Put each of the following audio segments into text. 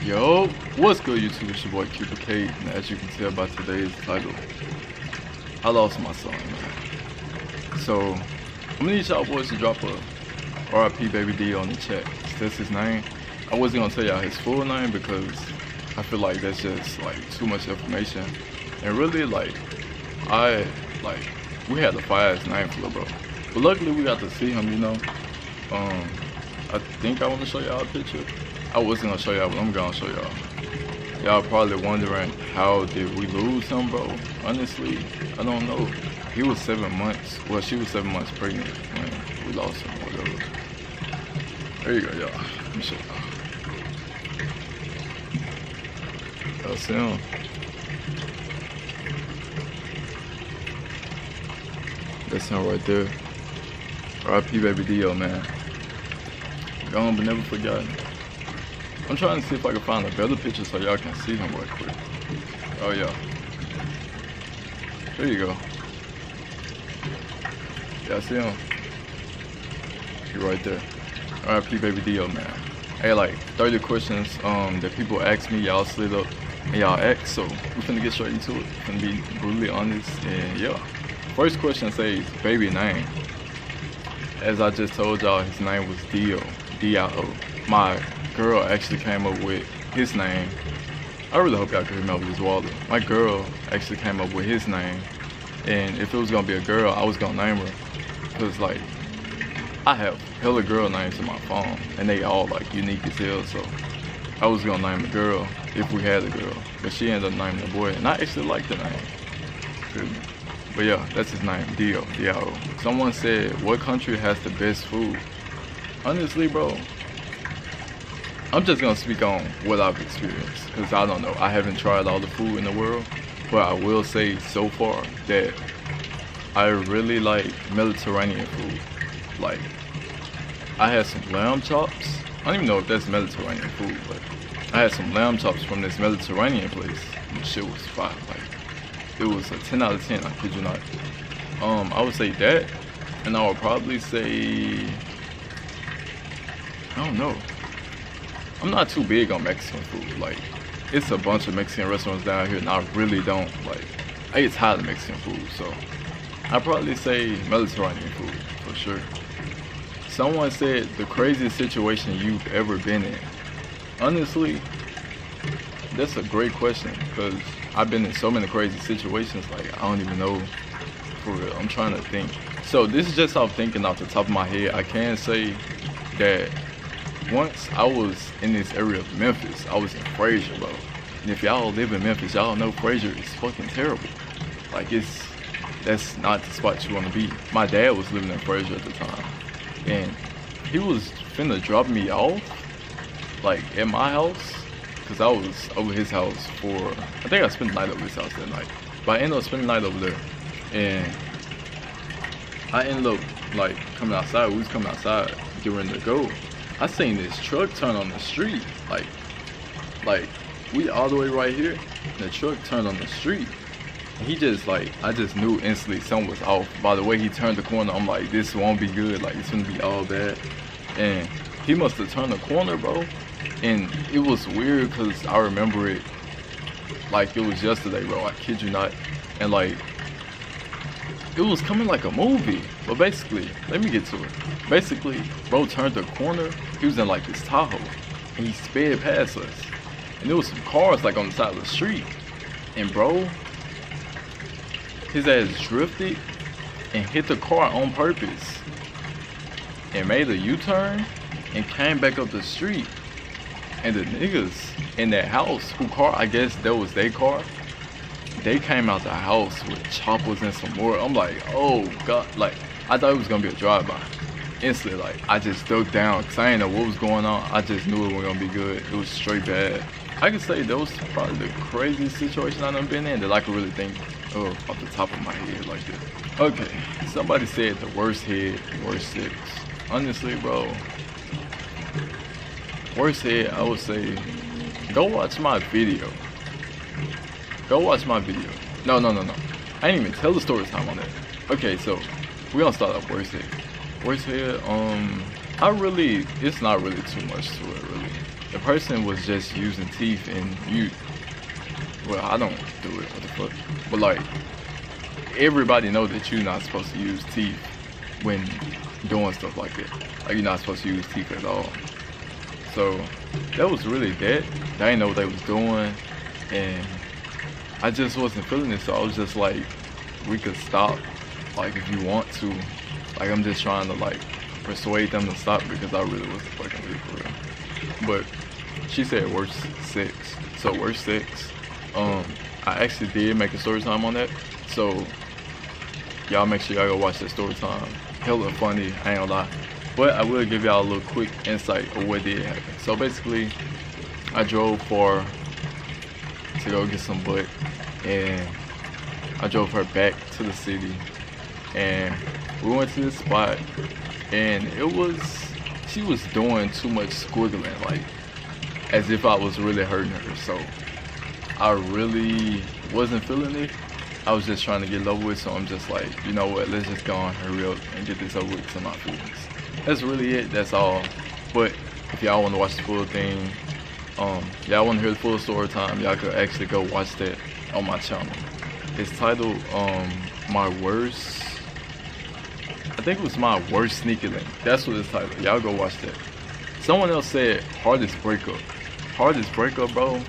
Yo, what's good YouTube? It's your boy Cupid K, and as you can tell by today's title, I lost my son, man. So, I'm gonna need y'all boys to drop a RIP Baby D on the chat. That's his name. I wasn't gonna tell y'all his full name because I feel like that's just like too much information. And really we had to fire his name for bro. But luckily we got to see him, you know. I think I wanna show y'all a picture. I wasn't gonna show y'all, but I'm gonna show y'all. Y'all probably wondering, how did we lose him, bro? Honestly, I don't know. He was 7 months. Well, she was 7 months pregnant when we lost him, whatever. There you go, y'all. Let me show y'all. Y'all see him? That's him right there. RIP Baby Dio, man. Gone but never forgotten. I'm trying to see if I can find a better picture so y'all can see him right quick. Oh yeah. There you go. Y'all see him? He right there. RIP Baby Dio, man. Hey, like 30 questions that people ask me, y'all slid up and y'all ask, so we finna get straight into it. Finna be brutally honest, and yeah. First question says baby name. As I just told y'all, his name was Dio. D-I-O. My girl actually came up with his name. I really hope y'all can remember this, Walter. My girl actually came up with his name, and if it was gonna be a girl, I was gonna name her, cause like I have hella girl names in my phone, and they all like unique as hell. So I was gonna name the girl if we had a girl, but she ended up naming the boy, and I actually like the name. Feel me? But yeah, that's his name, Dio. D-I-O. Someone said, what country has the best food? Honestly, bro, I'm just gonna speak on what I've experienced, because I don't know. I haven't tried all the food in the world, but I will say so far that I really like Mediterranean food. Like, I had some lamb chops. I don't even know if that's Mediterranean food, but I had some lamb chops from this Mediterranean place. And shit was fire. Like, it was a 10 out of 10, I kid you not. I would say that, and I would probably say, I don't know. I'm not too big on Mexican food. Like, it's a bunch of Mexican restaurants down here, and I really don't like. I get tired of Mexican food, so I'd probably say Mediterranean food for sure. Someone said the craziest situation you've ever been in. Honestly, that's a great question, because I've been in so many crazy situations. Like, I don't even know for real. I'm trying to think. So this is just off thinking off the top of my head. I can say that once I was in this area of Memphis, I was in Frazier, bro. And if y'all live in Memphis, y'all know Frazier is fucking terrible. Like, that's not the spot you want to be. My dad was living in Frazier at the time, and he was finna drop me off, like, at my house, because I was over his house for, I think I spent the night over his house that night. But I ended up spending the night over there, and I ended up, like, coming outside. We was coming outside, getting ready to go. I seen this truck turn on the street, like we all the way right here, and the truck turned on the street. And he just like, I just knew instantly something was off. By the way he turned the corner, I'm like, this won't be good, like it's gonna be all bad. And he must have turned the corner, bro. And it was weird, because I remember it like it was yesterday, bro, I kid you not. And like, it was coming like a movie. But basically, let me get to it. Basically, bro turned the corner. He was in like this Tahoe, and he sped past us. And there was some cars like on the side of the street. And bro, his ass drifted and hit the car on purpose, and made a U-turn and came back up the street. And the niggas in that house, who car, I guess that was their car, they came out the house with choppers and some more. I'm like, oh god, like I thought it was gonna be a drive-by. Instantly, like I just ducked down, because I didn't know what was going on. I just knew it wasn't gonna be good. It was straight bad. I could say that was probably the craziest situation I done been in that I could really think of off the top of my head like that. Okay, somebody said the worst head, worst sex. Honestly, bro, worst head, I would say, go watch my video. Go watch my video. No. I didn't even tell the story time on that. Okay, so we're gonna start off worst head. Worst head, it's not really too much to it, really. the person was just using teeth and you, well, I don't do it, what the fuck, but like, everybody know that you're not supposed to use teeth when doing stuff like that. Like, you're not supposed to use teeth at all. So that was really that. I didn't know what they was doing, and I just wasn't feeling it. So I was just like, we could stop, like, if you want to. Like, I'm just trying to like persuade them to stop because I really wasn't fucking with it for real. But she said worst sex. So worst sex. I actually did make a story time on that. So y'all make sure y'all go watch that story time. Hella funny, I ain't gonna lie. But I will give y'all a little quick insight of what did happen. So basically, I drove far to go get some butt, and I drove her back to the city, and we went to this spot, and she was doing too much squiggling, like as if I was really hurting her. So I really wasn't feeling it. I was just trying to get it over with, so I'm just like, you know what, let's just go on, hurry up and get this over with to my feelings. That's really it, that's all. But if y'all want to watch the full thing, y'all want to hear the full story time, y'all could actually go watch that on my channel. It's titled My Worst, I think it was My Worst Sneaky Link. That's what it's titled. Y'all go watch that. Someone else said hardest breakup. Hardest breakup, bro.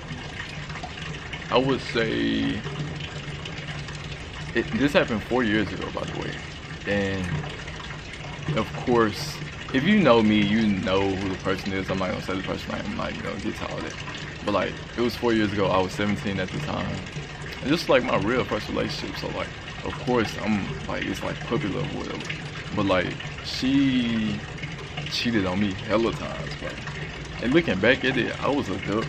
I would say this happened 4 years ago, by the way. And of course, if you know me, you know who the person is. I'm not gonna say the person name. I'm not gonna get to all that. But like, it was 4 years ago. I was 17 at the time. And just like my real first relationship. So like, of course, I'm like, it's like puppy love or whatever. But like, she cheated on me hella times, bro. And looking back at it, I was a duck.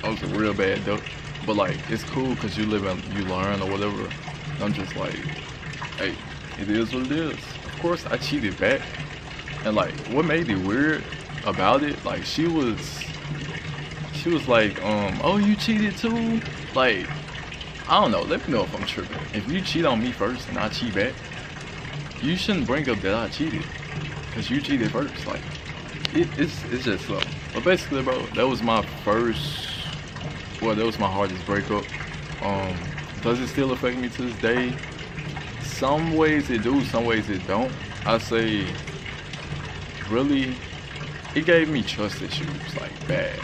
I was a real bad duck. But like, it's cool because you live and you learn or whatever. And I'm just like, hey, it is what it is. Of course, I cheated back. And like, what made it weird about it, like, she was like, oh, you cheated too? Like, I don't know, let me know if I'm tripping. If you cheat on me first and I cheat back, you shouldn't bring up that I cheated, because you cheated first. Like, it's just slow. But basically, bro, that was my hardest breakup. Does it still affect me to this day? Some ways it do, some ways it don't. I say, really, it gave me trust issues, like, bad.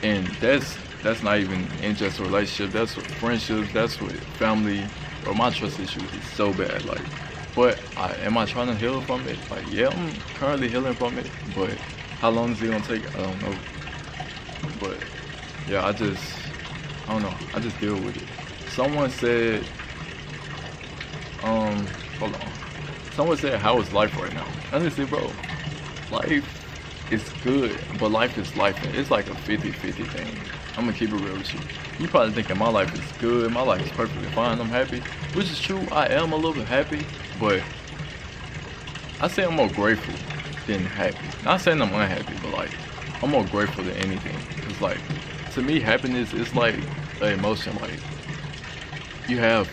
And that's not even in just a relationship, that's with friendships, that's with family. Bro, my trust issues is so bad, like, but am I trying to heal from it? Like, yeah, I'm currently healing from it, but how long is it gonna take? I don't know. But yeah, I don't know, I just deal with it. Someone said, hold on. Someone said, how is life right now? Honestly, bro, life is good, but life is life. It's like a 50-50 thing. I'm gonna keep it real with you. You probably thinking my life is good, my life is perfectly fine, I'm happy, which is true. I am a little bit happy, but I say I'm more grateful than happy. Not saying I'm unhappy, but like, I'm more grateful than anything. Cause like, to me, happiness is like an emotion. Like, you have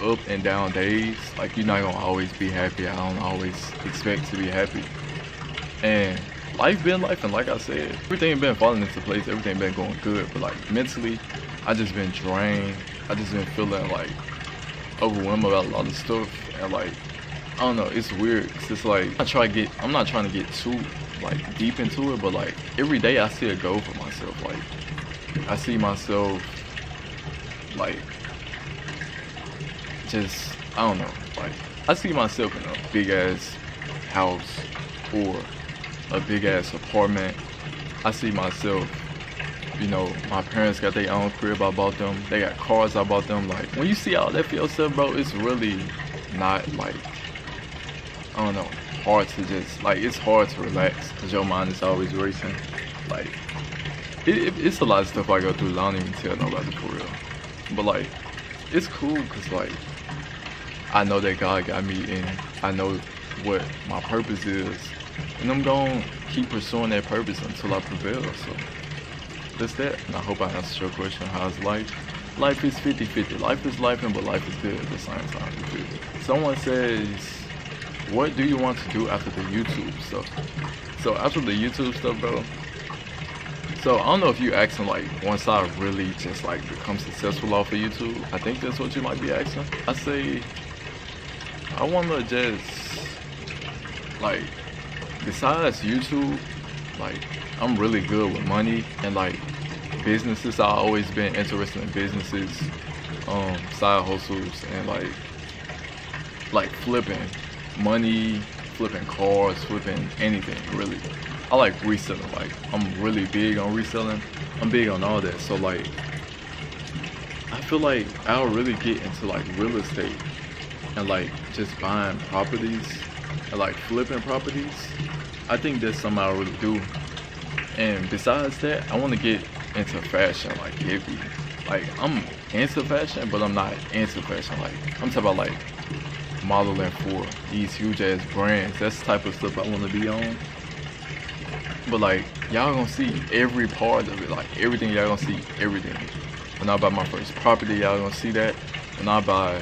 up and down days. Like, you're not gonna always be happy. I don't always expect to be happy. And life been life, and like I said, everything been falling into place, everything been going good, but like mentally, I just been drained. I just been feeling like overwhelmed about a lot of stuff, and like, I don't know, it's weird. It's like, I'm not trying to get too like deep into it, but like, every day I see a goal for myself. Like, I see myself like, just, I don't know, like, I see myself in a big ass house or a big ass apartment. I see myself, you know, my parents got their own crib, I bought them. They got cars, I bought them. Like, when you see all that for yourself, bro, it's really not like, I don't know, hard to just, like, it's hard to relax because your mind is always racing. Like, it's a lot of stuff I go through that I don't even tell nobody for real. But like, it's cool because like, I know that God got me, and I know what my purpose is, and I'm gonna keep pursuing that purpose until I prevail. So that's that, and I hope I answered your question. How's life? Life is 50-50. Life is life, but life is good at the same time. Someone says, what do you want to do after the YouTube stuff? So after the YouTube stuff, bro, So I don't know if you asking like once I really just like become successful off of YouTube. I think that's what you might be asking. I say I wanna just like besides YouTube, like I'm really good with money and like businesses. I've always been interested in businesses, side hustles and like flipping money, flipping cars, flipping anything really. I like reselling. Like I'm really big on reselling. I'm big on all that. So like I feel like I'll really get into like real estate and like just buying properties and like flipping properties. I think that's something I really do. And besides that, I want to get into fashion like heavy. Like I'm into fashion, but I'm not into fashion. Like I'm talking about like modeling for these huge ass brands. That's the type of stuff I want to be on. But like y'all gonna see every part of it. Like everything y'all gonna see everything. When I buy my first property, y'all gonna see that. When I buy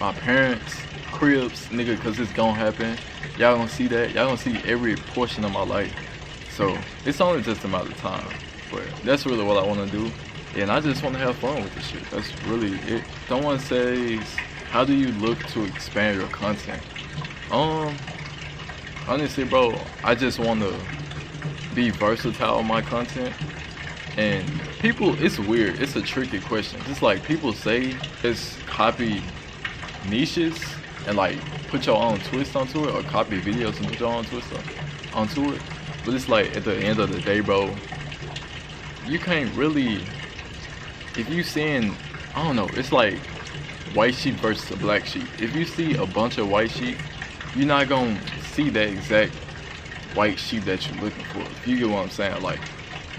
my parents' cribs, nigga, cause it's gonna happen. Y'all gonna see that. Y'all gonna see every portion of my life. So it's only just a matter of time. But that's really what I wanna do. And I just wanna have fun with this shit. That's really it. Someone says, how do you look to expand your content? Honestly, bro, I just wanna be versatile on my content. And people, it's weird. It's a tricky question. It's like people say it's copy niches and like put your own twist onto it, or copy videos and put your own twist onto it. But it's like at the end of the day, bro, you can't really, if you seeing, I don't know, it's like white sheep versus a black sheep. If you see a bunch of white sheep, you're not gonna see that exact white sheep that you're looking for. If you get what I'm saying, like,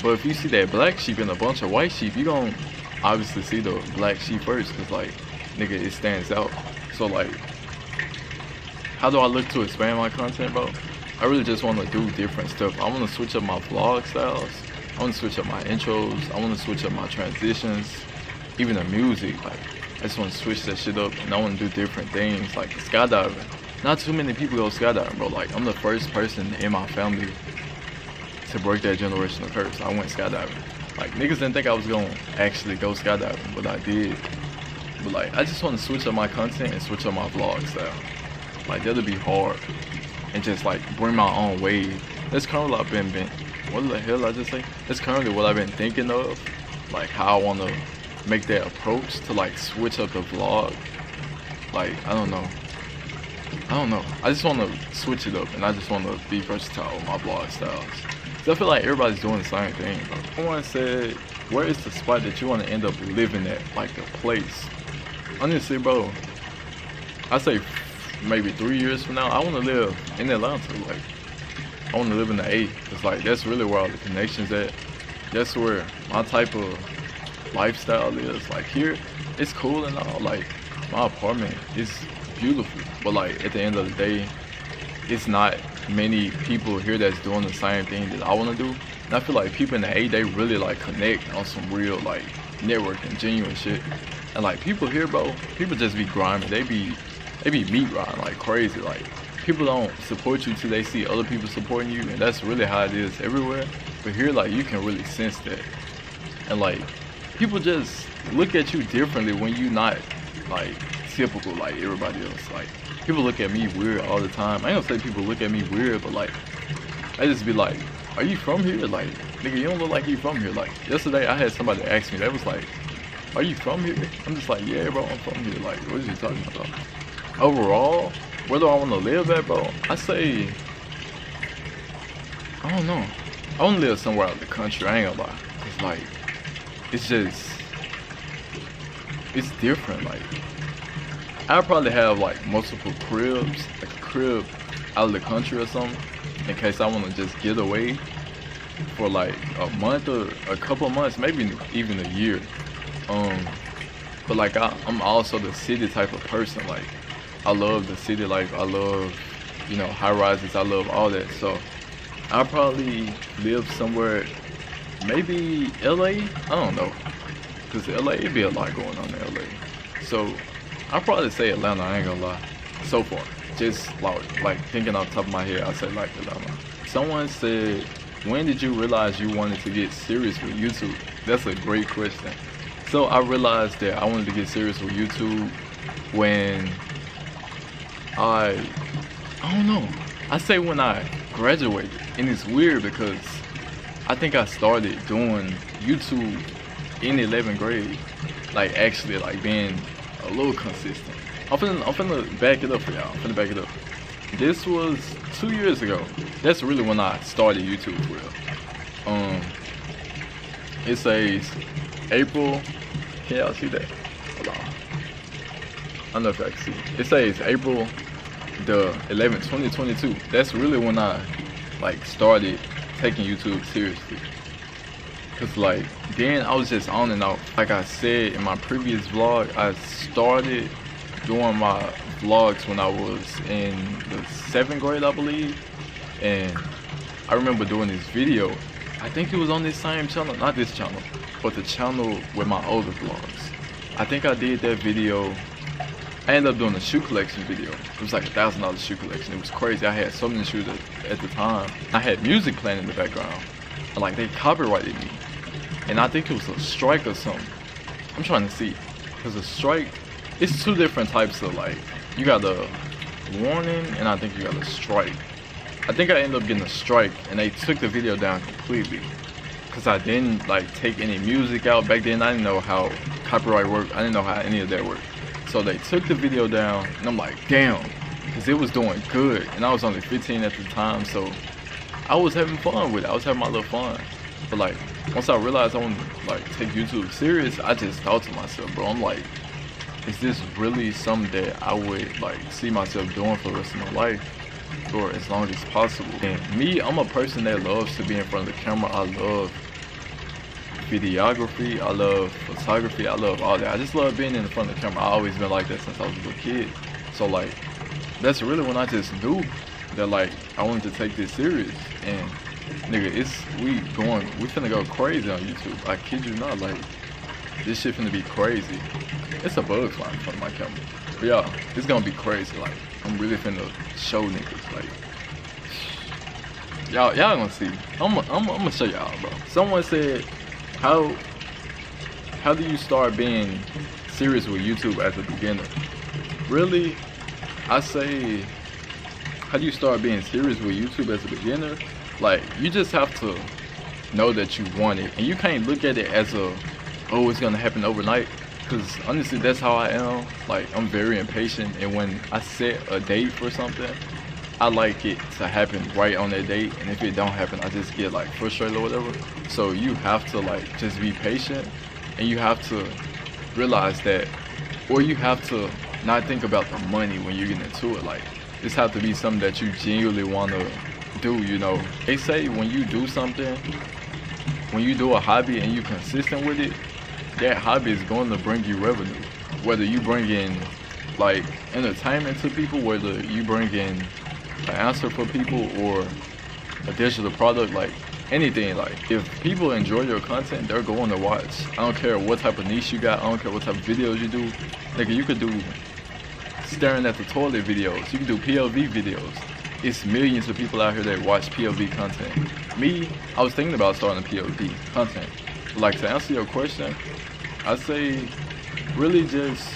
but if you see that black sheep and a bunch of white sheep, you're gonna obviously see the black sheep first, cause like, nigga, it stands out. So like, how do I look to expand my content, bro? I really just want to do different stuff. I want to switch up my vlog styles. I want to switch up my intros. I want to switch up my transitions, even the music. Like, I just want to switch that shit up, and I want to do different things, like skydiving. Not too many people go skydiving, bro. Like, I'm the first person in my family to break that generational curse. I went skydiving. Like, niggas didn't think I was gonna actually go skydiving, but I did. But like, I just want to switch up my content and switch up my vlog style. Like, that'll be hard. And just like bring my own wave. That's currently what I've been what the hell I just say? That's currently what I've been thinking of. Like how I want to make that approach to like switch up the vlog. Like, I don't know. I just want to switch it up, and I just want to be versatile with my vlog styles. So I feel like everybody's doing the same thing, bro. Someone said, where is the spot that you want to end up living at? Like the place. Honestly, bro, I say maybe 3 years from now, I want to live in Atlanta. Like, I want to live in the A. Cause like that's really where all the connections at. That's where my type of lifestyle is. Like here, it's cool and all. Like my apartment is beautiful, but like at the end of the day, it's not many people here that's doing the same thing that I want to do. And I feel like people in the A, they really like connect on some real like networking, genuine shit. And like people here, bro, people just be grinding. They be meat riding like crazy. Like people don't support you till they see other people supporting you, and that's really how it is everywhere. But here, like, you can really sense that. And like people just look at you differently when you not like typical like everybody else. Like people look at me weird all the time. I ain't gonna say people look at me weird, but like I just be like, are you from here? Like, nigga, you don't look like you from here. Like yesterday I had somebody ask me, they was like, are you from here? I'm just like, yeah, bro, I'm from here. Like, what are you talking about? Overall, where do I want to live at, bro? I say, I don't know. I want to live somewhere out of the country. I ain't gonna lie. It's like, it's just, it's different. Like, I'll probably have like multiple cribs, like a crib out of the country or something, in case I want to just get away for like a month or a couple of months, maybe even a year. But like I'm also the city type of person. Like I love the city life. I love, you know, high rises. I love all that. So I'll probably live somewhere, like LA. I don't know, cause LA, it'd be a lot going on in LA. So I'll probably say Atlanta. I ain't gonna lie. So far, just like thinking off the top of my head, I say like Atlanta. Someone said, when did you realize you wanted to get serious with YouTube? That's a great question. So I realized that I wanted to get serious with YouTube when I don't know. I say when I graduated, and it's weird because I think I started doing YouTube in 11th grade, like actually like being a little consistent. I'm finna back it up for y'all. I'm finna back it up. This was 2 years ago. That's really when I started YouTube for real. It says April. Can y'all see that? Hold on. I don't know if y'all can see. It says April the 11th, 2022. That's really when I like started taking YouTube seriously. Cause like then I was just on and off. Like I said in my previous vlog, I started doing my vlogs when I was in the 7th grade, I believe. And I remember doing this video. I think it was on this same channel, not this channel, but the channel with my older vlogs. I think I did that video. I ended up doing a shoe collection video. It was like $1,000 shoe collection. It was crazy. I had so many shoes at the time. I had music playing in the background. And like they copyrighted me. And I think it was a strike or something. I'm trying to see. Because a strike, it's two different types of like, you got a warning and I think you got a strike. I think I ended up getting a strike and they took the video down completely. Because I didn't like take any music out. Back then I didn't know how copyright worked. I didn't know how any of that worked. So they took the video down and I'm like, damn. Because it was doing good. And I was only 15 at the time. So I was having fun with it. I was having my little fun. But like, once I realized I wanted to like take YouTube serious, I just thought to myself, bro, I'm like, is this really something that I would like see myself doing for the rest of my life for as long as possible? And me, I'm a person that loves to be in front of the camera. I love videography, I love photography, I love all that. I just love being in front of the camera. I've always been like that since I was a little kid. So like, that's really when I just knew that like I wanted to take this serious. And nigga, we finna go crazy on YouTube. I kid you not, like this shit finna be crazy. It's a bug flying in front of my camera. But y'all, it's gonna be crazy. Like I'm really finna show niggas. Like y'all gonna see. I'm gonna show y'all, bro. Someone said, how do you start being serious with YouTube as a beginner? Really, I say, how do you start being serious with YouTube as a beginner? Like, you just have to know that you want it. And you can't look at it as oh, it's gonna happen overnight. Because honestly, that's how I am. Like, I'm very impatient. And when I set a date for something, I like it to happen right on that date. And if it don't happen, I just get like frustrated or whatever. So you have to like just be patient. And you have to realize that, or you have to not think about the money when you get into it. Like, this have to be something that you genuinely want to do, you know. They say when you do something, when you do a hobby and you're consistent with it, that hobby is going to bring you revenue. Whether you bring in like entertainment to people, whether you bring in an answer for people or a digital product, like anything. Like if people enjoy your content, they're going to watch. I don't care what type of niche you got, I don't care what type of videos you do. Nigga, you could do staring at the toilet videos, you can do POV videos. It's millions of people out here that watch POV content. Me, I was thinking about starting a POV content. Like, to answer your question, I say really just,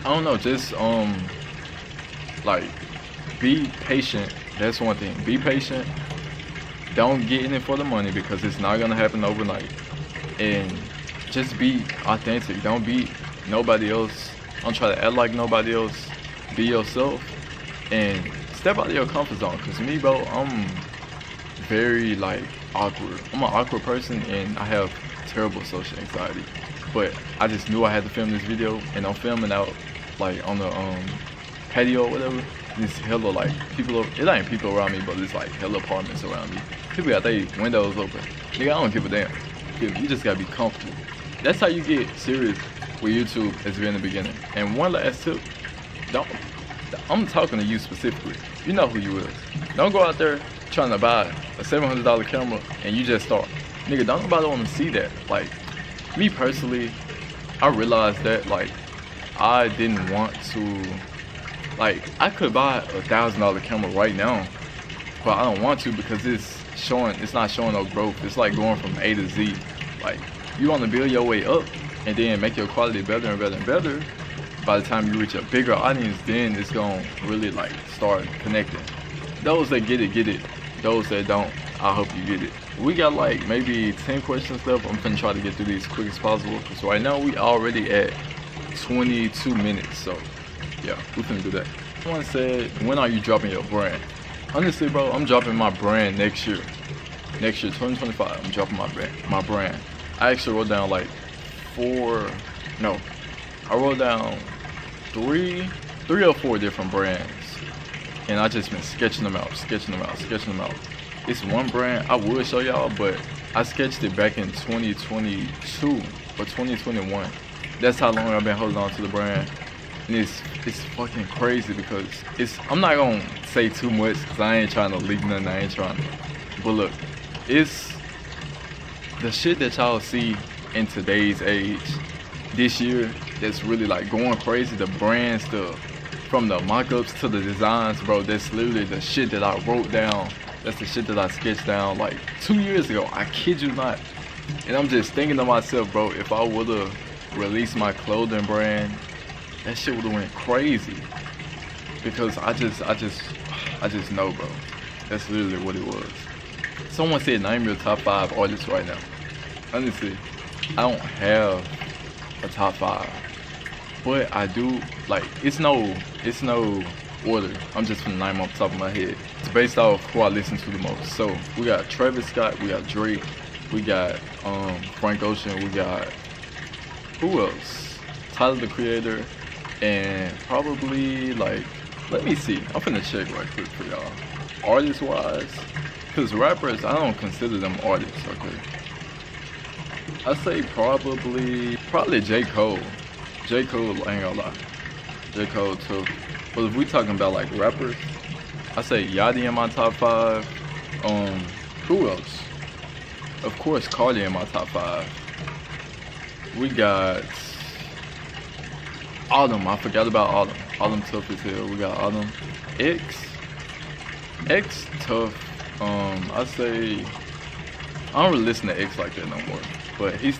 I don't know, just like be patient. That's one thing. Be patient. Don't get in it for the money because it's not gonna happen overnight. And just be authentic. Don't be nobody else. Don't try to act like nobody else. Be yourself and step out of your comfort zone. Cause me, bro, I'm very like awkward. I'm an awkward person and I have terrible social anxiety. But I just knew I had to film this video, and I'm filming out like on the patio or whatever. There's hella like people, it ain't people around me, but it's like hella apartments around me. People got their windows open. Nigga, I don't give a damn. You just gotta be comfortable. That's how you get serious with YouTube as being a beginner. And one last tip, I'm talking to you specifically. You know who you is. Don't go out there trying to buy a $700 camera and you just start. Nigga, don't nobody want to see that. Like, me personally, I realized that like I didn't want to, like, I could buy a $1,000 camera right now but I don't want to because it's not showing no growth. It's like going from A to Z. Like, you want to build your way up and then make your quality better and better and better. By the time you reach a bigger audience, then it's gonna really like start connecting. Those that get it. Those that don't, I hope you get it. We got like maybe 10 questions left. I'm finna try to get through these quick as possible because right now we already at 22 minutes. So yeah, we finna do that. Someone said, when are you dropping your brand? Honestly, bro, I'm dropping my brand next year. Next year, 2025, I'm dropping my brand. I actually wrote down like I wrote down three or four different brands, and I just been sketching them out. It's one brand I would show y'all, but I sketched it back in 2022 or 2021. That's how long I've been holding on to the brand, and it's fucking crazy because I'm not gonna say too much because I ain't trying to leak nothing. But look, it's the shit that y'all see in today's age this year that's really like going crazy. The brands, from the mock-ups to the designs, bro, that's literally the shit that I wrote down. That's the shit that I sketched down like 2 years ago. I kid you not. And I'm just thinking to myself, bro, if I would've released my clothing brand, that shit would've went crazy. Because I just know, bro. That's literally what it was. Someone said, name your top 5 artists right now. Honestly, I don't have a top 5, but I do, like, it's no order. I'm just gonna name off the top of my head. It's based off who I listen to the most. So we got Travis Scott, we got Drake, we got Frank Ocean, we got who else? Tyler the Creator, and probably like, let me see. I'm finna check right quick for y'all. Artist wise, cause rappers, I don't consider them artists. Okay. I say probably J. Cole. J. Cole, I ain't gonna lie. J. Cole too. But if we talking about like rappers, I say Yachty in my top 5. Who else? Of course, Cardi in my top 5. We got Autumn. I forgot about Autumn. Autumn tough as hell. We got Autumn. X tough. I say I don't really listen to X like that no more. But he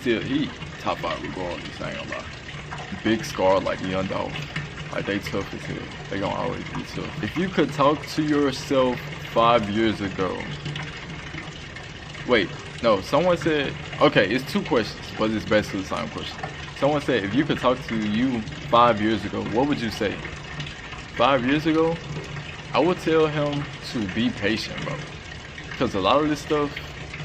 top 5 regardless, I ain't gonna lie. Big Scar, like Young Dolph. Like, they tough as hell. They gonna always be tough. If you could talk to yourself 5 years ago. Wait, no, someone said, okay, it's 2 questions, but it's basically the same question. Someone said, if you could talk to you 5 years ago, what would you say? 5 years ago, I would tell him to be patient, bro. Because a lot of this stuff,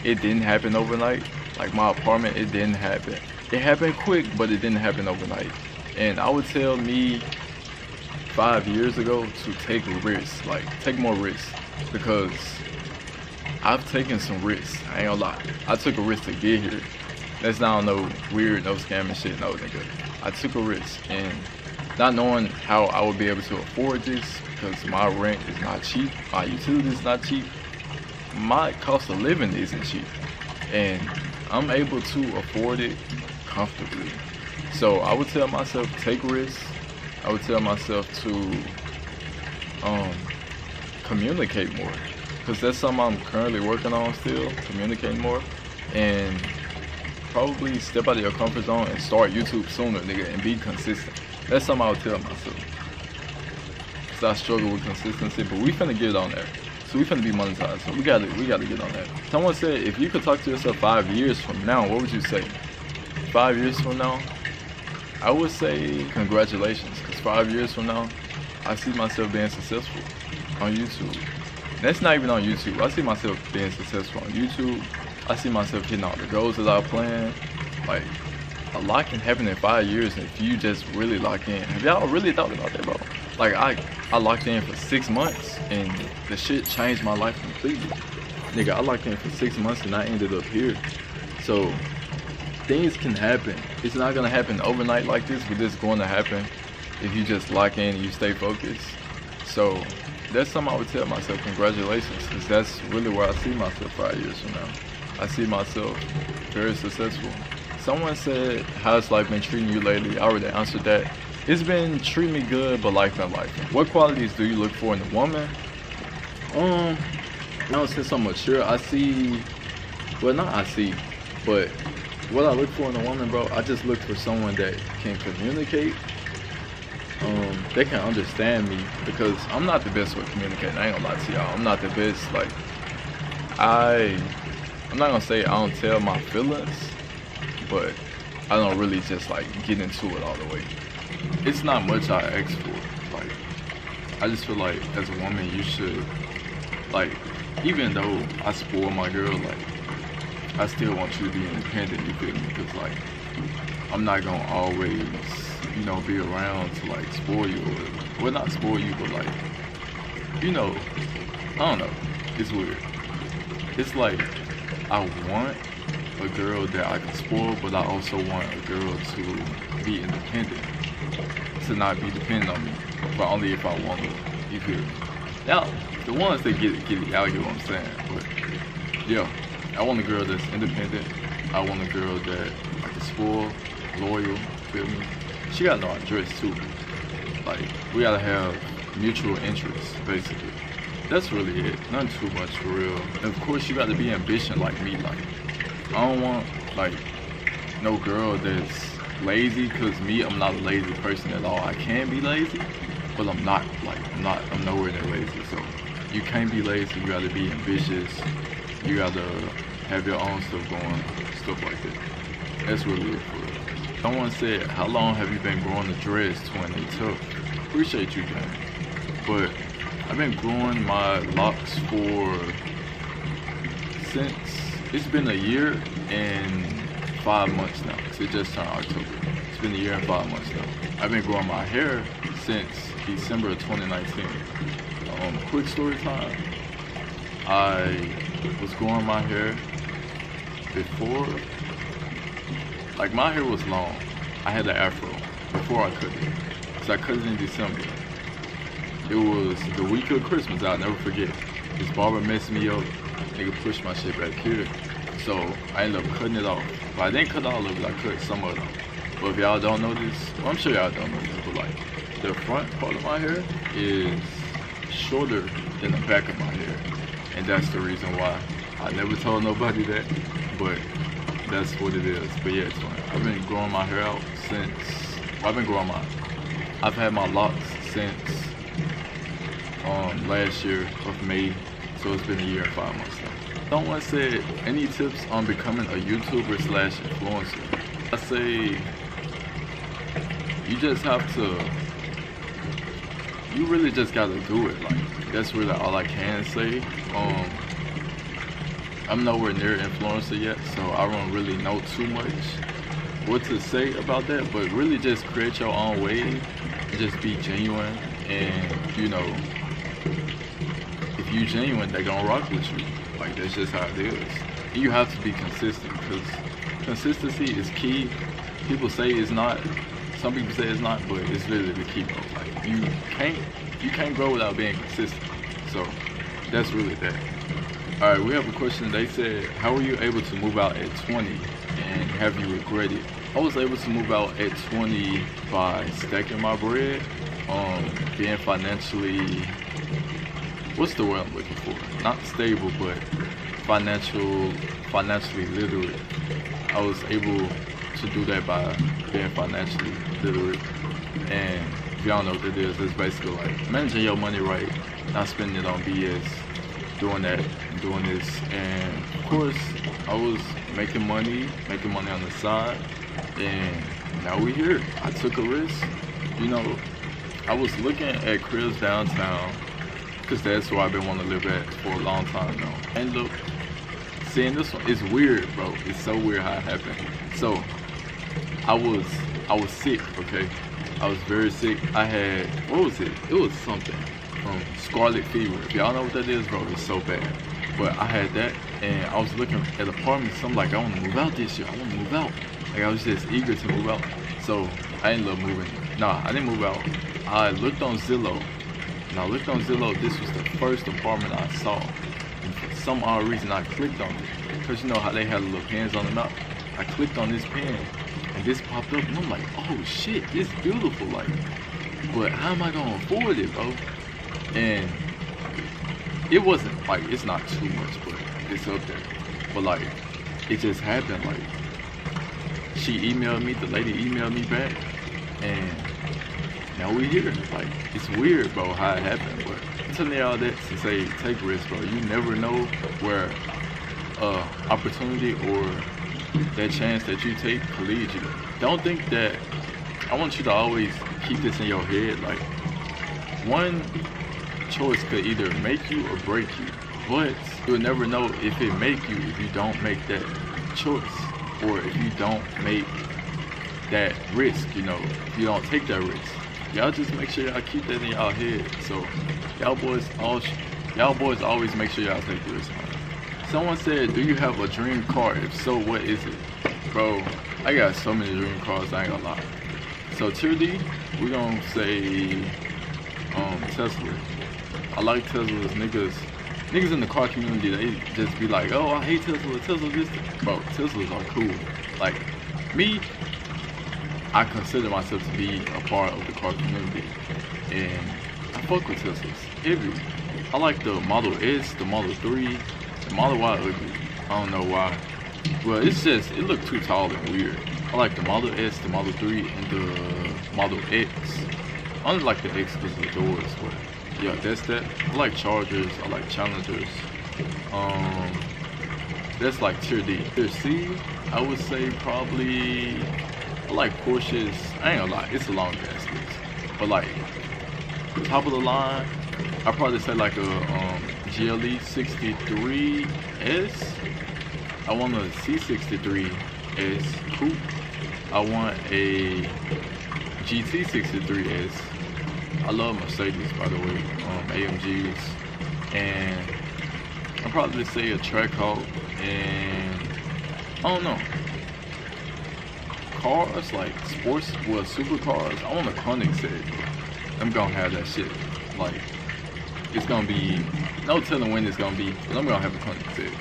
it didn't happen overnight. Like my apartment, it didn't happen. It happened quick, but it didn't happen overnight. And I would tell me 5 years ago to take risks, like take more risks, because I've taken some risks. I ain't gonna lie. I took a risk to get here. That's not no weird, no scamming shit, no nigga. I took a risk, and not knowing how I would be able to afford this, because my rent is not cheap, my utilities is not cheap, my cost of living isn't cheap, and I'm able to afford it comfortably. So I would tell myself, take risks. I would tell myself to communicate more, because that's something I'm currently working on still, communicating more, and probably step out of your comfort zone and start YouTube sooner, nigga, and be consistent. That's something I would tell myself, because I struggle with consistency, but we finna get on there. So we finna be monetized, so we gotta get on that. Someone said, if you could talk to yourself 5 years from now, what would you say? 5 years from now, I would say congratulations, because 5 years from now, I see myself being successful on YouTube. That's not even on YouTube. I see myself being successful on YouTube. I see myself hitting all the goals that I planned. Like, a lot can happen in 5 years if you just really lock in. Have y'all really thought about that, bro? Like, I locked in for 6 months, and the shit changed my life completely. Nigga, I locked in for 6 months, and I ended up here. So, things can happen. It's not gonna happen overnight like this, but it's going to happen if you just lock in and you stay focused. So, that's something I would tell myself, congratulations, because that's really where I see myself 5 years from now. I see myself very successful. Someone said, how's life been treating you lately? I already answered that. It's been treating me good, but life been life. What qualities do you look for in a woman? Now since I'm mature, I see, well not I see, but what I look for in a woman, bro, I just look for someone that can communicate. They can understand me because I'm not the best with communicating. I ain't gonna lie to y'all. I'm not the best. Like I'm not gonna say I don't tell my feelings, but I don't really just like get into it all the way. It's not much I ask for. Like I just feel like as a woman you should, like, even though I spoil my girl, like I still want you to be independent, you feel me? Because like I'm not gonna always, you know, be around to like spoil you or whatever. Well, not spoil you, but like, you know, I don't know. It's weird. It's like I want a girl that I can spoil, but I also want a girl to be independent, to not be dependent on me, but only if I want to. You feel me? Now, the ones that get it, y'all get what I'm saying. But yeah, I want a girl that's independent. I want a girl that I can spoil, loyal. Feel me? She gotta know how to dress too. Like we gotta have mutual interests, basically. That's really it. Nothing too much for real. And of course, you gotta be ambitious like me. Like I don't want like no girl that's lazy, cause me, I'm not a lazy person at all. I can be lazy, but I'm not. Like I'm nowhere near lazy. So you can't be lazy. You gotta be ambitious. You gotta have your own stuff going, stuff like that. That's really it for real. Someone said, how long have you been growing the dreads, Twin? They took. Appreciate you, man. But I've been growing my locks since it's been a year and 5 months now. Cause it just turned October. It's been a year and 5 months now. I've been growing my hair since December of 2019. Quick story time. I was growing my hair before. Like my hair was long. I had an afro before I cut it. So I cut it in December. It was the week of Christmas, I'll never forget. This barber messed me up. Nigga pushed my shit back here. So I ended up cutting it off. But I didn't cut all of it, I cut some of it off. But if y'all don't know this, well, I'm sure y'all don't know this, but like the front part of my hair is shorter than the back of my hair. And that's the reason why. I never told nobody that, but that's what it is. But yeah, it's fine. I've been growing my hair out since, I've had my locks since last year of May, so it's been a year and 5 months now. Someone said, any tips on becoming a YouTuber / influencer? I say, you just have to, you really just gotta do it. Like, that's really all I can say. I'm nowhere near influencer yet, so I don't really know too much what to say about that, but really just create your own way and just be genuine. And you know, if you genuine, they gonna rock with you. Like that's just how it is. And you have to be consistent, because consistency is key. People say it's not, some people say it's not, but it's really the key, bro. Like you can't grow without being consistent. So that's really that. All right, we have a question. They said, how were you able to move out at 20 and have you regretted? I was able to move out at 20 by stacking my bread, being financially, what's the word I'm looking for? Not stable, but financially literate. I was able to do that by being financially literate. And if y'all know what that is, it's basically like managing your money right, not spending it on BS. Doing that, doing this, and of course I was making money on the side, and now we here. I took a risk. You know, I was looking at cribs downtown, because that's where I've been wanting to live at for a long time now. And look, seeing this one, it's weird, bro. It's so weird how it happened. So I was sick, okay? I was very sick. I had, what was it? It was something from scarlet fever. If y'all know what that is, bro, it's so bad. But I had that, and I was looking at apartments. So I'm like, I want to move out this year. I want to move out. Like I was just eager to move out. So I ended up moving. Nah, I didn't move out. I looked on Zillow. This was the first apartment I saw. And for some odd reason, I clicked on it. Because you know how they had the little pins on the map. I clicked on this pin, and this popped up, and I'm like, oh shit, this is beautiful. Like, but how am I gonna afford it, bro? And it wasn't like, it's not too much, but it's up there. But like, it just happened. Like, she emailed me, the lady emailed me back, and now we here. Like, it's weird, bro, how it happened. But I'm telling y'all that to say, take risks, bro. You never know where opportunity or that chance that you take could lead you. Don't think that, I want you to always keep this in your head, like, one choice could either make you or break you, but you'll never know if it make you if you don't make that choice, or if you don't make that risk, you know, if you don't take that risk. Y'all just make sure y'all keep that in y'all head. So y'all boys always make sure y'all take the risk. Someone said, do you have a dream car? If so, what is it? Bro, I got so many dream cars, I ain't gonna lie. So tier D, we're gonna say Tesla. I like Teslas. Niggas in the car community, they just be like, oh, I hate Tesla, Tesla this. Bro, Teslas are cool. Like, me, I consider myself to be a part of the car community, and I fuck with Teslas heavy. I like the Model S, the Model 3, the Model Y ugly. I don't know why. Well, it's just, it looked too tall and weird. I like the Model S, the Model 3, and the Model X. I only like the X because of the doors, but yeah, that's that. I like Chargers, I like Challengers. That's like tier D. Tier C, I would say probably, I like Porsches. I ain't gonna lie, it's a long ass list. But like, top of the line, I'd probably say like a GLE 63S. I want a C63S coupe. I want a GT 63S. I love Mercedes, by the way, AMGs, and I'll probably say a Trackhawk, and I don't know, cars like sports, well, supercars. I want a Koenigsegg. I'm gonna have that shit. Like, it's gonna be, no telling when it's gonna be, but I'm gonna have a Koenigsegg.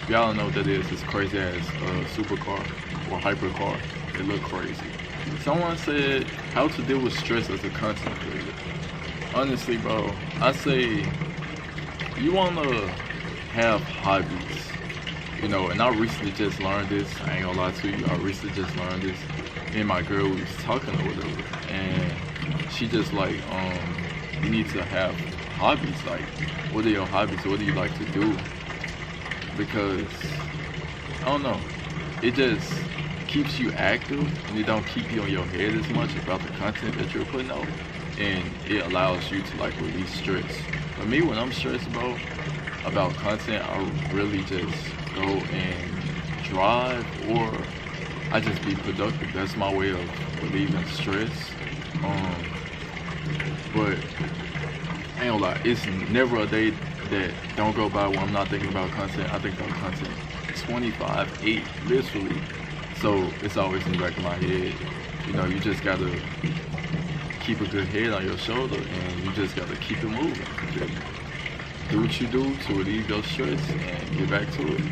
If y'all don't know what that is, it's crazy ass supercar or hypercar. It look crazy. Someone said, how to deal with stress as a content creator. Honestly, bro, I say you wanna have hobbies, you know, and I recently just learned this. I ain't gonna lie to you, I recently just learned this. Me and my girl, we was talking or whatever, and she just like, you need to have hobbies. Like, what are your hobbies? What do you like to do? Because, I don't know, it just keeps you active, and it don't keep you on your head as much about the content that you're putting out, and it allows you to like release stress. For me, when I'm stressed about content, I really just go and drive, or I just be productive. That's my way of relieving stress. But I ain't gonna lie, it's never a day that don't go by when I'm not thinking about content. I think about content 25/8, literally. So it's always in the back of my head. You know, you just gotta keep a good head on your shoulder, and you just gotta keep it moving. Do what you do to relieve your stress and get back to it.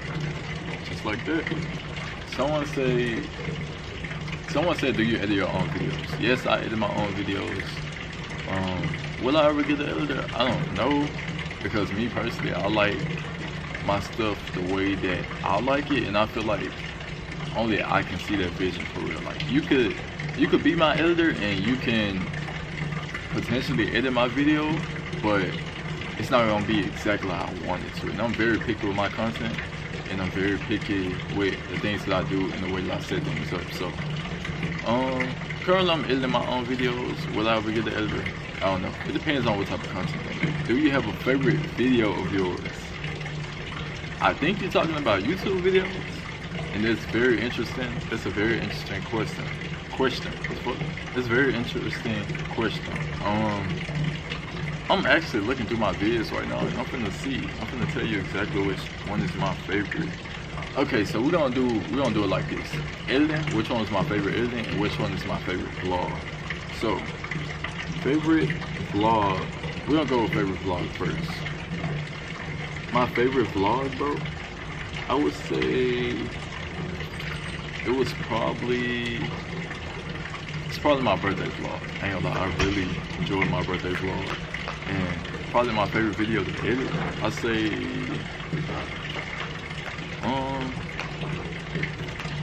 Just like that. Someone said, do you edit your own videos? Yes, I edit my own videos. Will I ever get an editor? I don't know, because me personally, I like my stuff the way that I like it, and I feel like only I can see that vision for real. Like, you could be my editor and you can potentially edit my video, but it's not gonna be exactly how I want it to. And I'm very picky with my content, and I'm very picky with the things that I do and the way that I set things up. So, currently I'm editing my own videos. Will I ever get the editor? I don't know. It depends on what type of content I make. Do you have a favorite video of yours? I think you're talking about YouTube videos, and it's very interesting. It's a very interesting question. It's a very interesting question. I'm actually looking through my videos right now, and I'm finna tell you exactly which one is my favorite. Okay, so we're gonna do it like this. Editing, which one is my favorite editing, and which one is my favorite vlog. So, favorite vlog, we're gonna go with favorite vlog first. My favorite vlog, bro, I would say it's probably my birthday vlog. I ain't gonna lie, I really enjoyed my birthday vlog, and probably my favorite video to edit. I say,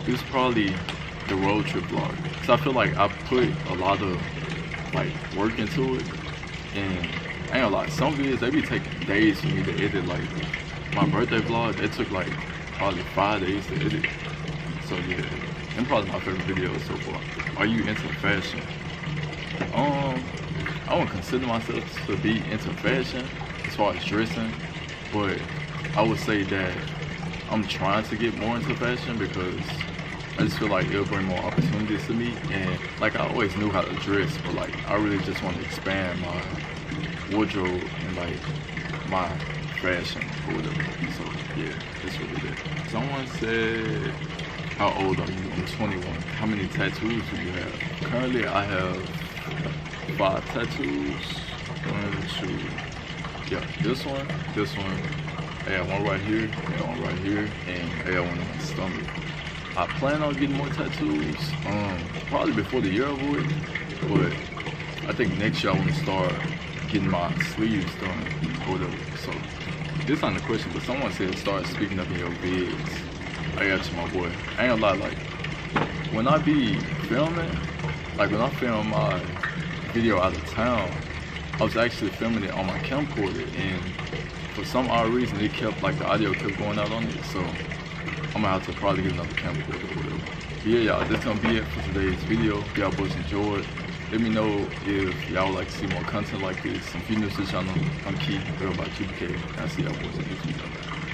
it's probably the road trip vlog. Cause I feel like I put a lot of like work into it, and I ain't gonna lie, some videos they be taking days for me to edit. Like my birthday vlog, it took like probably 5 days to edit. So yeah, and probably my favorite video so far. Are you into fashion? I wouldn't consider myself to be into fashion as far as dressing, but I would say that I'm trying to get more into fashion because I just feel like it'll bring more opportunities to me. And like I always knew how to dress, but like I really just want to expand my wardrobe and like my fashion or whatever. So yeah, that's what it is. Someone said, how old are you? I'm 21. How many tattoos do you have? Currently I have 5 tattoos. 1, 2, yeah, this one. I got one right here, I got one right here, and I got one on my stomach. I plan on getting more tattoos, probably before the year over with, but I think next year I want to start getting my sleeves done or whatever. So this not the question, but someone said start speaking up in your vids. I got you, my boy. I ain't gonna lie, like when I be filming, like when I film my video out of town, I was actually filming it on my camcorder, and for some odd reason it kept like the audio kept going out on it. So I'm gonna have to probably get another camcorder or whatever. But yeah, y'all, that's gonna be it for today's video. If y'all boys enjoyed, let me know if y'all would like to see more content like this. If you're new to the channel, I'm Key, girl by QBK, and I'll see y'all boys in the next video.